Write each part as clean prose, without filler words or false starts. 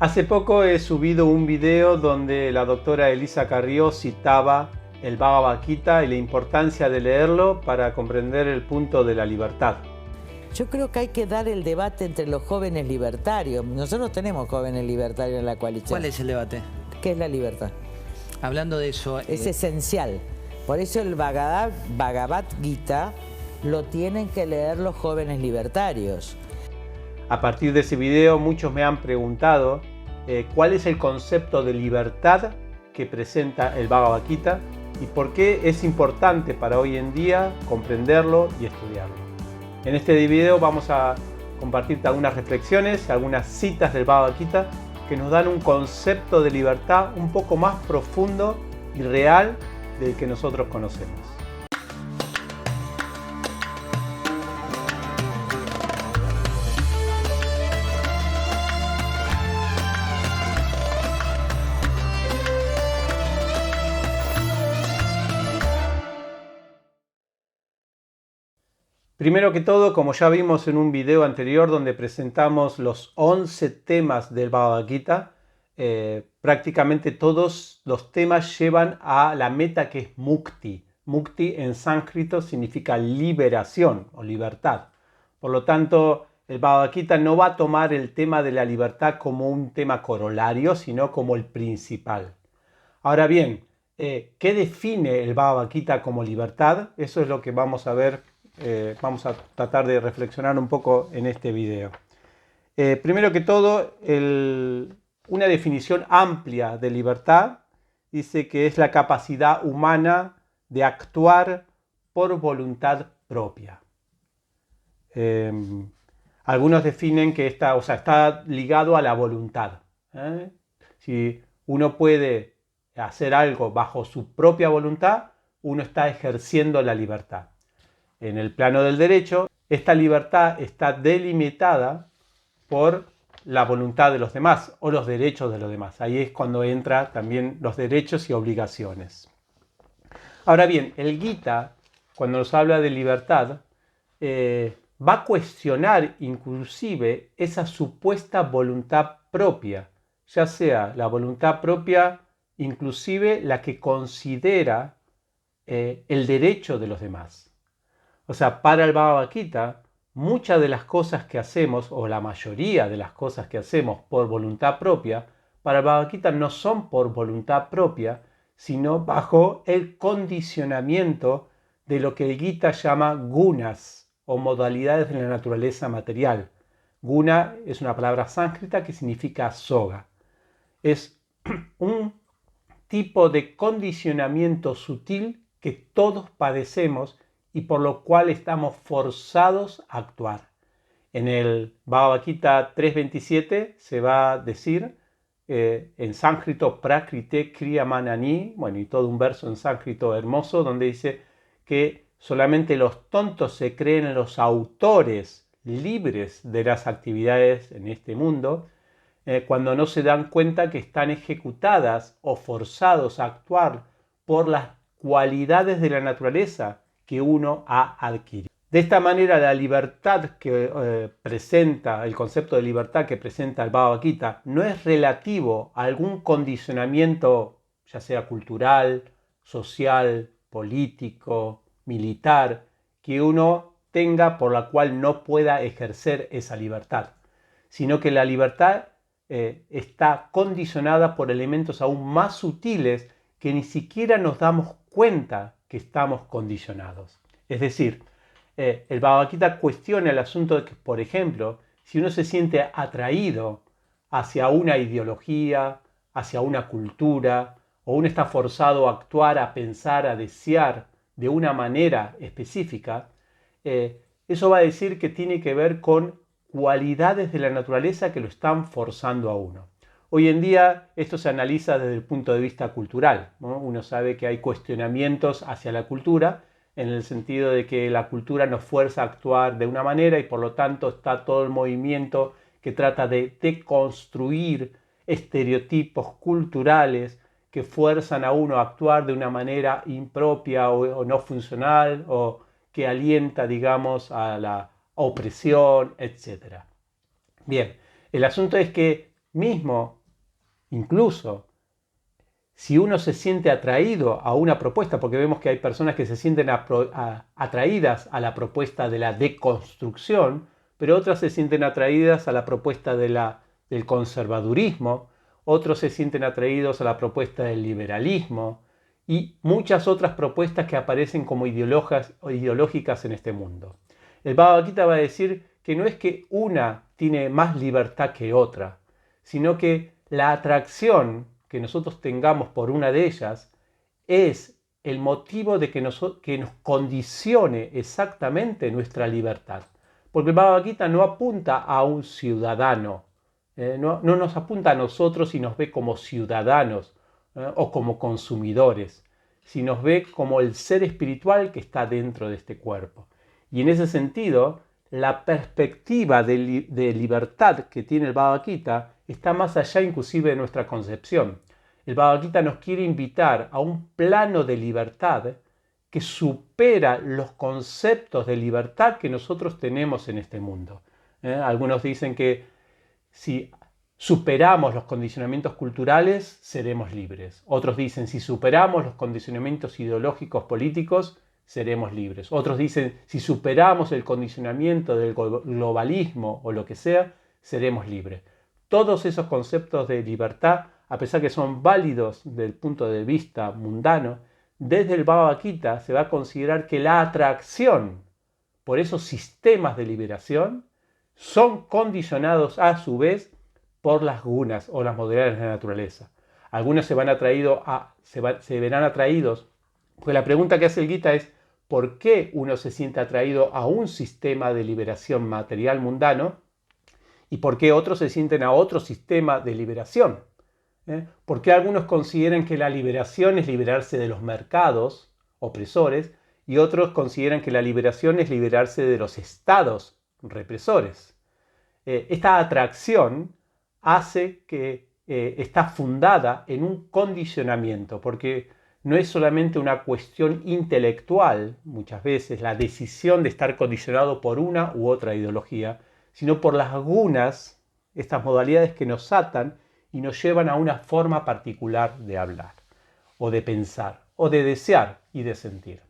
Hace poco he subido un video donde la doctora Elisa Carrió citaba el Bhagavad Gita y la importancia de leerlo para comprender el punto de la libertad. Yo creo que hay que dar el debate entre los jóvenes libertarios. Nosotros tenemos jóvenes libertarios en la coalición. ¿Cuál es el debate? ¿Qué es la libertad? Hablando de eso... Es esencial. Por eso el Bhagavad Gita lo tienen que leer los jóvenes libertarios. A partir de ese video muchos me han preguntado cuál es el concepto de libertad que presenta el Bhagavad Gita y por qué es importante para hoy en día comprenderlo y estudiarlo. En este video vamos a compartirte algunas reflexiones, algunas citas del Bhagavad Gita que nos dan un concepto de libertad un poco más profundo y real del que nosotros conocemos. Primero que todo, como ya vimos en un video anterior donde presentamos los 11 temas del Bhagavad Gita, prácticamente todos los temas llevan a la meta que es mukti. Mukti en sánscrito significa liberación o libertad. Por lo tanto, el Bhagavad Gita no va a tomar el tema de la libertad como un tema corolario, sino como el principal. Ahora bien, ¿qué define el Bhagavad Gita como libertad? Eso es lo que vamos a ver. Vamos a tratar de reflexionar un poco en este video. Primero que todo, una definición amplia de libertad dice que es la capacidad humana de actuar por voluntad propia. Algunos definen que está ligado a la voluntad. Si uno puede hacer algo bajo su propia voluntad, uno está ejerciendo la libertad. En el plano del derecho, esta libertad está delimitada por la voluntad de los demás o los derechos de los demás. Ahí es cuando entran también los derechos y obligaciones. Ahora bien, el Gita, cuando nos habla de libertad, va a cuestionar inclusive esa supuesta voluntad propia, ya sea la voluntad propia, inclusive la que considera el derecho de los demás. O sea, para el Bhagavad Gita, muchas de las cosas que hacemos, o la mayoría de las cosas que hacemos por voluntad propia, para el Bhagavad Gita no son por voluntad propia, sino bajo el condicionamiento de lo que el Gita llama gunas, o modalidades de la naturaleza material. Guna es una palabra sánscrita que significa soga. Es un tipo de condicionamiento sutil que todos padecemos y por lo cual estamos forzados a actuar. En el Bhagavad Gita 3.27 se va a decir en sánscrito prakrite kriyamanani, bueno, y todo un verso en sánscrito hermoso donde dice que solamente los tontos se creen los autores libres de las actividades en este mundo, cuando no se dan cuenta que están ejecutadas o forzados a actuar por las cualidades de la naturaleza que uno ha adquirido. De esta manera, la libertad que presenta, el concepto de libertad que presenta el Bhagavad Gita, no es relativo a algún condicionamiento, ya sea cultural, social, político, militar, que uno tenga por la cual no pueda ejercer esa libertad, sino que la libertad está condicionada por elementos aún más sutiles que ni siquiera nos damos cuenta que estamos condicionados. Es decir, el Bhagavad Gita cuestiona el asunto de que, por ejemplo, si uno se siente atraído hacia una ideología, hacia una cultura, o uno está forzado a actuar, a pensar, a desear de una manera específica, eso va a decir que tiene que ver con cualidades de la naturaleza que lo están forzando a uno. Hoy en día esto se analiza desde el punto de vista cultural, ¿no? Uno sabe que hay cuestionamientos hacia la cultura en el sentido de que la cultura nos fuerza a actuar de una manera y por lo tanto está todo el movimiento que trata de deconstruir estereotipos culturales que fuerzan a uno a actuar de una manera impropia o no funcional o que alienta, digamos, a la opresión, etc. Bien, el asunto es que mismo, incluso, si uno se siente atraído a una propuesta, porque vemos que hay personas que se sienten atraídas a la propuesta de la deconstrucción, pero otras se sienten atraídas a la propuesta del conservadurismo, otros se sienten atraídos a la propuesta del liberalismo y muchas otras propuestas que aparecen como ideológicas en este mundo. El Bhagavad Gita va a decir que no es que una tiene más libertad que otra, sino que la atracción que nosotros tengamos por una de ellas es el motivo de que nos condicione exactamente nuestra libertad. Porque el Bhagavad Gita no apunta a un ciudadano, no nos apunta a nosotros y nos ve como ciudadanos o como consumidores, sino nos ve como el ser espiritual que está dentro de este cuerpo. Y en ese sentido, la perspectiva de libertad que tiene el Bhagavad Gita está más allá inclusive de nuestra concepción. El Bhagavad Gita nos quiere invitar a un plano de libertad que supera los conceptos de libertad que nosotros tenemos en este mundo. Algunos dicen que si superamos los condicionamientos culturales, seremos libres. Otros dicen, si superamos los condicionamientos ideológicos políticos, seremos libres. Otros dicen, si superamos el condicionamiento del globalismo o lo que sea, seremos libres. Todos esos conceptos de libertad, a pesar que son válidos desde el punto de vista mundano, desde el Bhagavad Gita se va a considerar que la atracción por esos sistemas de liberación son condicionados a su vez por las gunas o las modalidades de la naturaleza. Algunos se verán atraídos, porque la pregunta que hace el Gita es ¿por qué uno se siente atraído a un sistema de liberación material mundano y por qué otros se sienten a otro sistema de liberación? ¿Por qué algunos consideran que la liberación es liberarse de los mercados opresores y otros consideran que la liberación es liberarse de los estados represores? Esta atracción hace que está fundada en un condicionamiento, porque no es solamente una cuestión intelectual, muchas veces, la decisión de estar condicionado por una u otra ideología, sino por las gunas, estas modalidades que nos atan y nos llevan a una forma particular de hablar, o de pensar, o de desear y de sentir.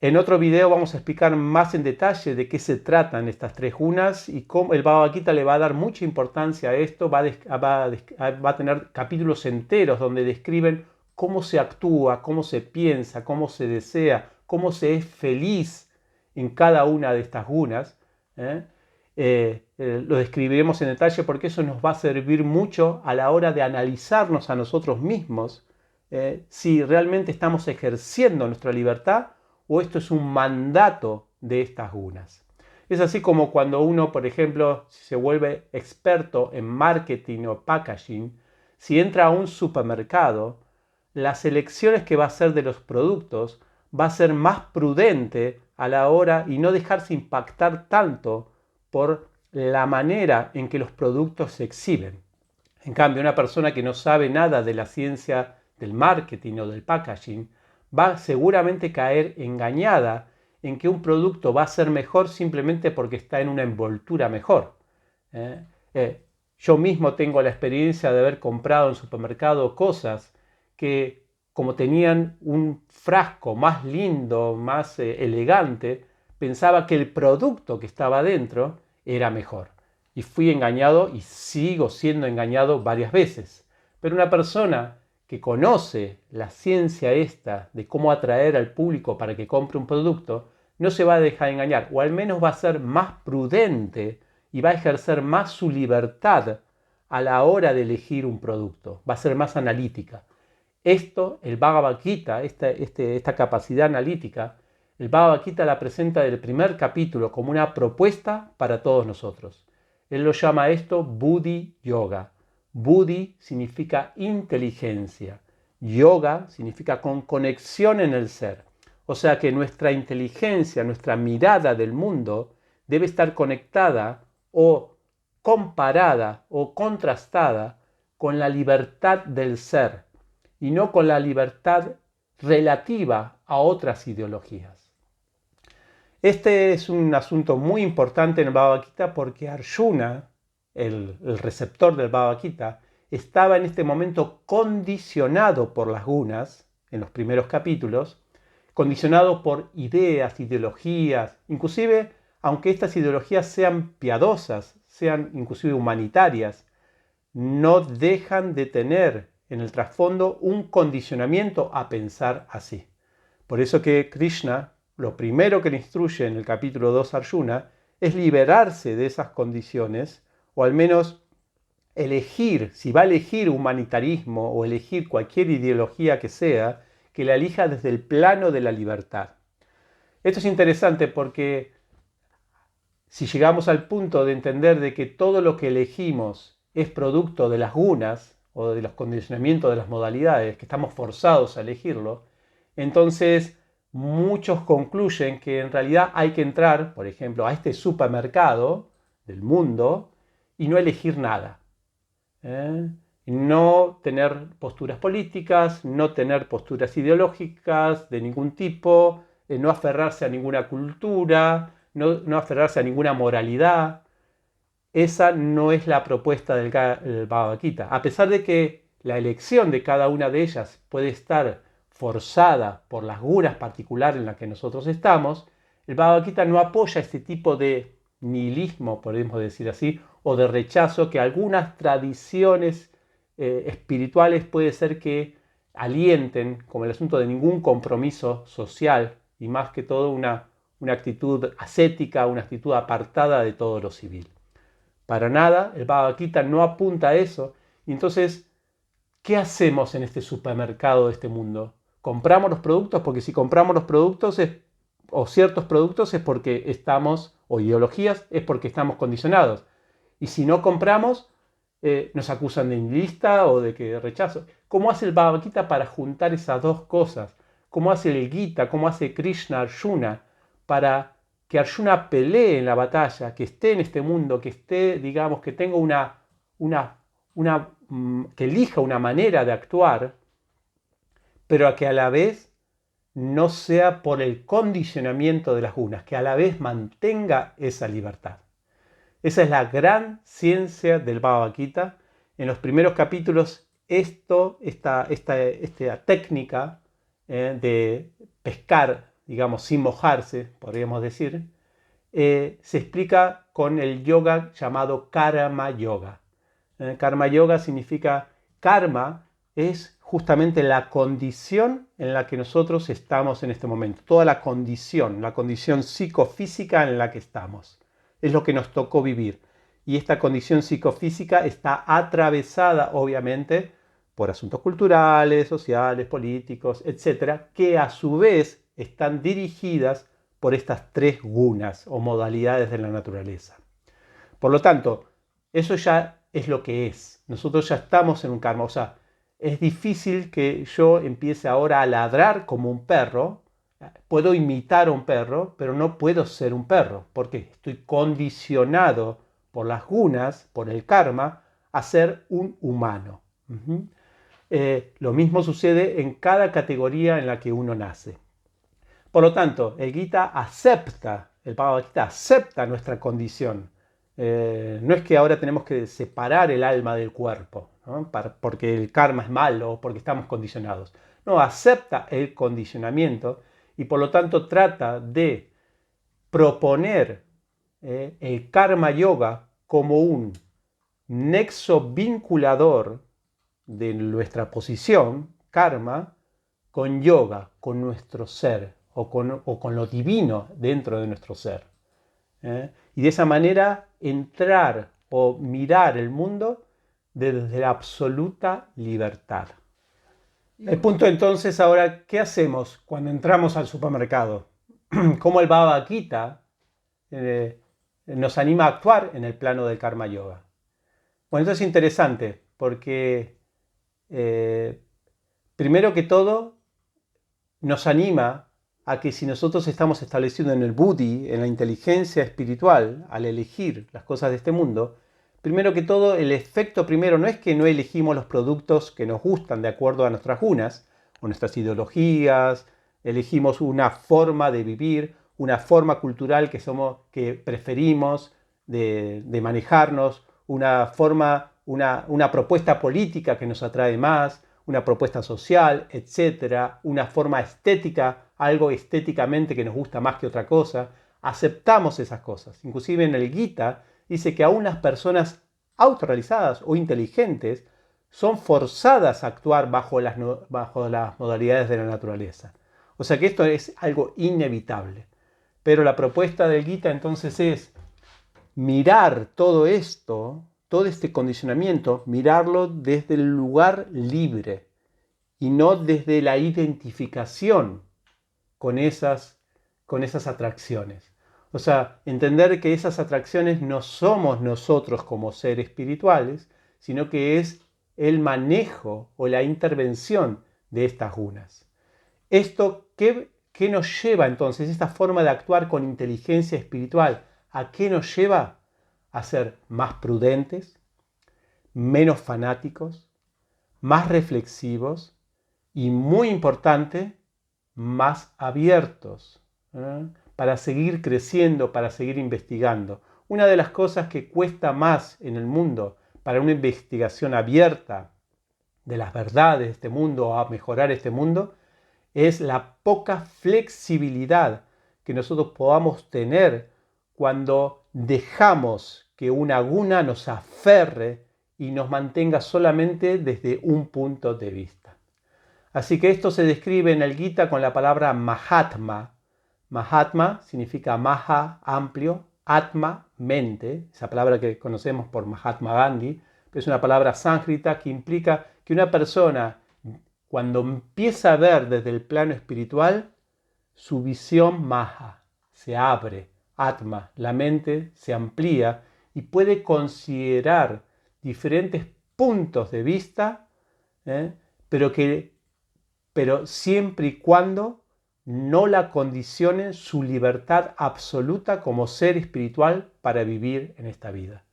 En otro video vamos a explicar más en detalle de qué se tratan estas tres gunas y cómo el Bhagavad Gita le va a dar mucha importancia a esto, va a tener capítulos enteros donde describen cómo se actúa, cómo se piensa, cómo se desea, cómo se es feliz en cada una de estas gunas. Lo describiremos en detalle porque eso nos va a servir mucho a la hora de analizarnos a nosotros mismos si realmente estamos ejerciendo nuestra libertad o esto es un mandato de estas gunas. Es así como cuando uno, por ejemplo, se vuelve experto en marketing o packaging, si entra a un supermercado, las elecciones que va a hacer de los productos va a ser más prudente a la hora y no dejarse impactar tanto por la manera en que los productos se exhiben. En cambio, una persona que no sabe nada de la ciencia del marketing o del packaging va seguramente caer engañada en que un producto va a ser mejor simplemente porque está en una envoltura mejor. Yo mismo tengo la experiencia de haber comprado en supermercado cosas que, como tenían un frasco más lindo, más elegante, pensaba que el producto que estaba dentro era mejor. Y fui engañado y sigo siendo engañado varias veces. Pero una persona que conoce la ciencia esta de cómo atraer al público para que compre un producto, no se va a dejar engañar, o al menos va a ser más prudente y va a ejercer más su libertad a la hora de elegir un producto, va a ser más analítica. Esto, el Bhagavad Gita, esta capacidad analítica, el Bhagavad Gita la presenta del primer capítulo como una propuesta para todos nosotros. Él lo llama esto Buddhi Yoga. Buddhi significa inteligencia. Yoga significa con conexión en el ser. O sea que nuestra inteligencia, nuestra mirada del mundo debe estar conectada o comparada o contrastada con la libertad del ser y no con la libertad relativa a otras ideologías. Este es un asunto muy importante en el Bhagavad Gita porque Arjuna el receptor del Bhagavad Gita, estaba en este momento condicionado por las gunas, en los primeros capítulos, condicionado por ideas, ideologías, inclusive, aunque estas ideologías sean piadosas, sean inclusive humanitarias, no dejan de tener en el trasfondo un condicionamiento a pensar así. Por eso que Krishna, lo primero que le instruye en el capítulo 2 a Arjuna, es liberarse de esas condiciones, o al menos elegir, si va a elegir humanitarismo o elegir cualquier ideología que sea, que la elija desde el plano de la libertad. Esto es interesante porque si llegamos al punto de entender de que todo lo que elegimos es producto de las gunas o de los condicionamientos de las modalidades, que estamos forzados a elegirlo, entonces muchos concluyen que en realidad hay que entrar, por ejemplo, a este supermercado del mundo y no elegir nada. No tener posturas políticas, no tener posturas ideológicas de ningún tipo, no aferrarse a ninguna cultura, no aferrarse a ninguna moralidad. Esa no es la propuesta del Bhagavad Gita. A pesar de que la elección de cada una de ellas puede estar forzada por las gunas particulares en las que nosotros estamos, el Bhagavad Gita no apoya este tipo de nihilismo, podemos decir así, o de rechazo que algunas tradiciones espirituales puede ser que alienten, como el asunto de ningún compromiso social y más que todo una actitud ascética, una actitud apartada de todo lo civil. Para nada, el Bhagavad Gita no apunta a eso. Y entonces, ¿qué hacemos en este supermercado de este mundo? ¿Compramos los productos? Porque si compramos los productos o ciertos productos es porque estamos, o ideologías, es porque estamos condicionados. Y si no compramos, nos acusan de nihilista o de que rechazo. ¿Cómo hace el Bhagavad Gita para juntar esas dos cosas? ¿Cómo hace el Gita? ¿Cómo hace Krishna Arjuna para que Arjuna pelee en la batalla, que esté en este mundo, que esté, digamos, que tenga que elija una manera de actuar, pero que a la vez no sea por el condicionamiento de las gunas, que a la vez mantenga esa libertad? Esa es la gran ciencia del Bhagavad Gita. En los primeros capítulos, esta técnica de pescar, digamos, sin mojarse, podríamos decir, se explica con el yoga llamado Karma Yoga. Karma Yoga significa, karma es justamente la condición en la que nosotros estamos en este momento. Toda la condición psicofísica en la que estamos. Es lo que nos tocó vivir. Y esta condición psicofísica está atravesada, obviamente, por asuntos culturales, sociales, políticos, etc., que a su vez están dirigidas por estas tres gunas o modalidades de la naturaleza. Por lo tanto, eso ya es lo que es. Nosotros ya estamos en un karma. O sea, es difícil que yo empiece ahora a ladrar como un perro. Puedo imitar a un perro, pero no puedo ser un perro, porque estoy condicionado por las gunas, por el karma, a ser un humano. Lo mismo sucede en cada categoría en la que uno nace. Por lo tanto, el Bhagavad Gita acepta nuestra condición. No es que ahora tenemos que separar el alma del cuerpo, ¿no? Porque el karma es malo o porque estamos condicionados. No, acepta el condicionamiento y por lo tanto trata de proponer el karma yoga como un nexo vinculador de nuestra posición, karma, con yoga, con nuestro ser o con lo divino dentro de nuestro ser. Y de esa manera entrar o mirar el mundo desde la absoluta libertad. El punto entonces ahora, ¿qué hacemos cuando entramos al supermercado? ¿Cómo el Bhagavad Gita nos anima a actuar en el plano del Karma Yoga? Bueno, esto es interesante porque primero que todo nos anima a que si nosotros estamos establecidos en el buddhi, en la inteligencia espiritual, al elegir las cosas de este mundo, primero que todo, el efecto primero no es que no elegimos los productos que nos gustan de acuerdo a nuestras gunas o nuestras ideologías, elegimos una forma de vivir, una forma cultural que preferimos de manejarnos, una forma, una propuesta política que nos atrae más, una propuesta social, etcétera, una forma estética, algo estéticamente que nos gusta más que otra cosa. Aceptamos esas cosas. Inclusive en el Gita dice que aún las personas autorrealizadas o inteligentes son forzadas a actuar bajo las modalidades de la naturaleza. O sea que esto es algo inevitable. Pero la propuesta del Gita entonces es mirar todo esto, todo este condicionamiento, mirarlo desde el lugar libre y no desde la identificación con esas atracciones. O sea, entender que esas atracciones no somos nosotros como seres espirituales, sino que es el manejo o la intervención de estas gunas. ¿Esto qué nos lleva entonces? Esta forma de actuar con inteligencia espiritual, ¿a qué nos lleva? A ser más prudentes, menos fanáticos, más reflexivos y, muy importante, más abiertos, para seguir creciendo, para seguir investigando. Una de las cosas que cuesta más en el mundo para una investigación abierta de las verdades de este mundo o a mejorar este mundo es la poca flexibilidad que nosotros podamos tener cuando dejamos que una guna nos aferre y nos mantenga solamente desde un punto de vista. Así que esto se describe en el Gita con la palabra Mahatma. Mahatma significa Maha, amplio, Atma, mente, esa palabra que conocemos por Mahatma Gandhi, que es una palabra sánscrita que implica que una persona, cuando empieza a ver desde el plano espiritual, su visión Maha se abre, Atma, la mente se amplía y puede considerar diferentes puntos de vista, pero siempre y cuando no la condicionen su libertad absoluta como ser espiritual para vivir en esta vida.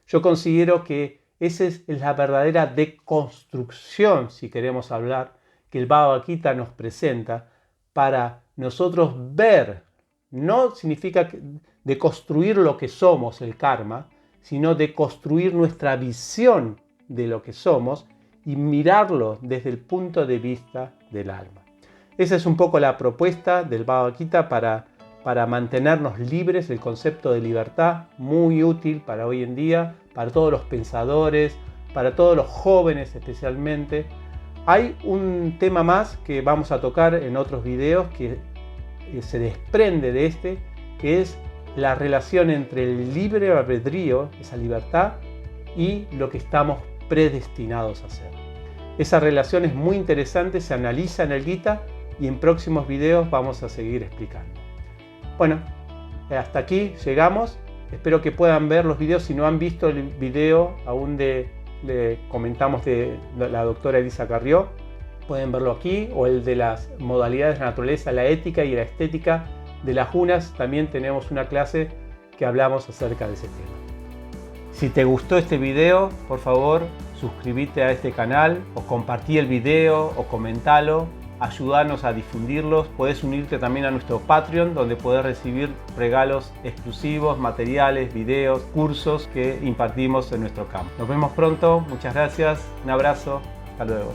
Yo considero que esa es la verdadera deconstrucción, si queremos hablar, que el Bhagavad Gita nos presenta para nosotros ver. No significa deconstruir lo que somos, el karma, sino deconstruir nuestra visión de lo que somos y mirarlo desde el punto de vista del alma. Esa es un poco la propuesta del Bhagavad Gita para mantenernos libres, el concepto de libertad, muy útil para hoy en día, para todos los pensadores, para todos los jóvenes especialmente. Hay un tema más que vamos a tocar en otros videos que se desprende de este, que es la relación entre el libre albedrío, esa libertad, y lo que estamos predestinados a hacer. Esa relación es muy interesante, se analiza en el Gita y en próximos videos vamos a seguir explicando. Bueno, hasta aquí llegamos. Espero que puedan ver los videos. Si no han visto el video aún comentamos de la doctora Elisa Carrió, pueden verlo aquí, o el de las modalidades de la naturaleza, la ética y la estética de las gunas. También tenemos una clase que hablamos acerca de ese tema. Si te gustó este video, por favor, suscríbete a este canal, o compartí el video, o comentalo. Ayudarnos a difundirlos. Puedes unirte también a nuestro Patreon, donde podés recibir regalos exclusivos, materiales, videos, cursos que impartimos en nuestro campo. Nos vemos pronto, muchas gracias, un abrazo, hasta luego.